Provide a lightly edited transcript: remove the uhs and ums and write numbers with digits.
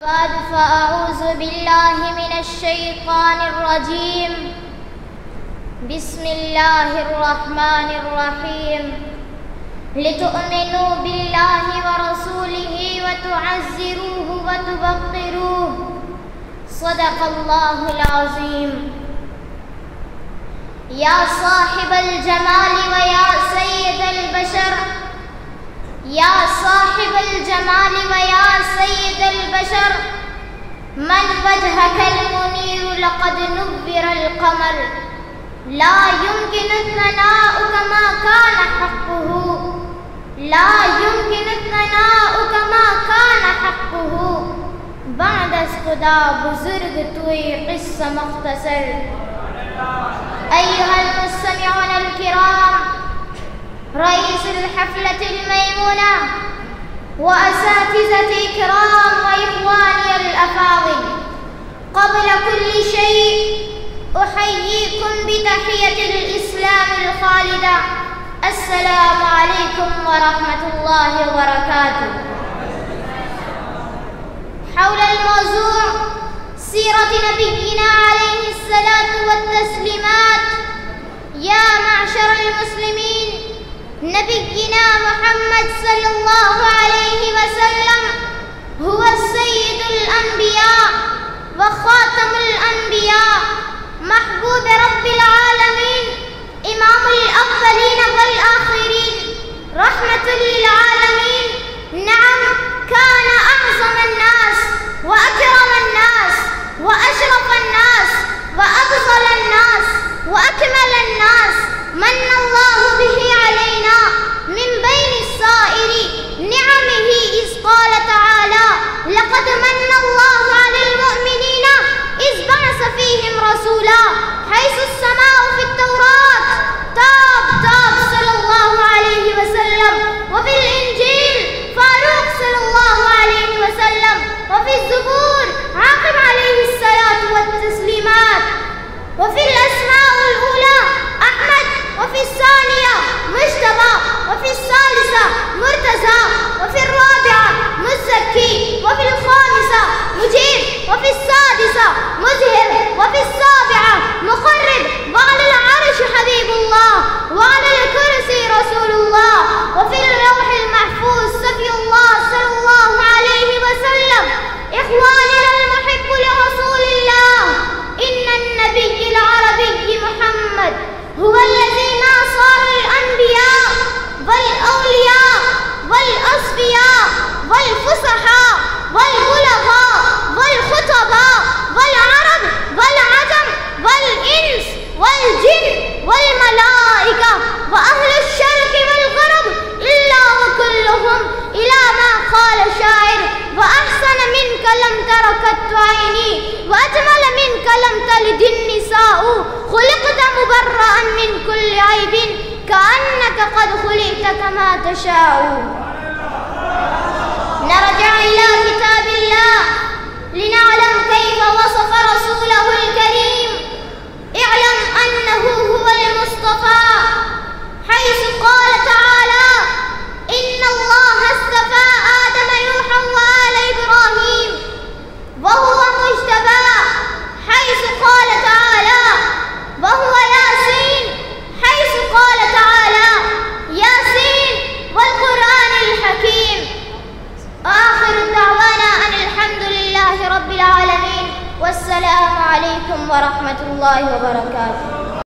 بعد فأعوذ بالله من الشيطان الرجيم. بسم الله الرحمن الرحيم. لتؤمنوا بالله ورسوله وتعزروه وتوقروه. صدق الله العظيم. يا صاحب الجمال ويا سيد البشر، يا صاحب الجمال ويا سيد البشر، من وجهك المنير لقد نور القمر. لا يمكن الثناء كما كان حقه، لا يمكن الثناء كما كان حقه. بعد از خدا بزرگ توی قصه مختصر. أيها المستمعون الكرام، رئيس الحفلة الميمونة وأساتذتي الكرام وإخواني الأفاضل، قبل كل شيء أحييكم بتحية الإسلام الخالدة. السلام عليكم ورحمة الله وبركاته. حول الموضوع سيرة نبينا عليه الصلاة والتسليمات. يا معشر المسلمين، نبينا محمد صلى الله عليه وسلم هو سيد الأنبياء وخاتم الأنبياء، محبوب رب العالمين، إمام الأولين والآخرين، رحمة للعالمين. نعم، كان أعظم الناس وأكرم الناس وأشرف الناس وأفضل الناس وأكمل الناس. من الله به علينا من بين السائر نعمه، إذ قال تعالى: لقد من الله على المؤمنين إذ بعث فيهم رسولا. حيث السماء في التوراة تاب صلى الله عليه وسلم، وفي الإنجيل فاروق صلى الله عليه وسلم، وفي الزبور عاقب عليه الصلاة والتسليمات، وفي الأسماء الأولى أحمد، وفي الثانية مجتبى، وفي الثالثة مرتزى، وفي الرابعة مزكي، وفي الخامسة مجيب، وفي السادسة مزهر، وفي السابعة مقرب، وعلى العرش حبيب الله، وعلى الكرسي رسول الله، وفي اللوح المحفوظ صفي الله صلى الله عليه وسلم. إخواننا المحب لرسول الله، إن النبي العربي محمد هو الذي ناصر الأنبياء والأولياء والأصفياء والفصحاء والبلغاء والخطباء والعرب والعجم والإنس والجن والملائكة وأهل الشرق والغرب، إلا وكلهم إلى ما قال شاعر: وأحسن منك لم تر قط عيني، وأجمل منك لم تلد النساء، خلقت مبرأ من كل عيب، كأنك قد خلقت كما تشاء. نرجع إلى كتاب الله لنعلم كيف وصف رسوله الكريم. اعلم أنه هو المصطفى، حيث قال تعالى: إن الله اصطفى آدم نوحا وآل إبراهيم وهو مجتبى، حيث قال تعالى: وهو ياسين، حيث قال تعالى: ياسين والقرآن الحكيم. آخر دعوانا أن الحمد لله رب العالمين، والسلام عليكم ورحمة الله وبركاته.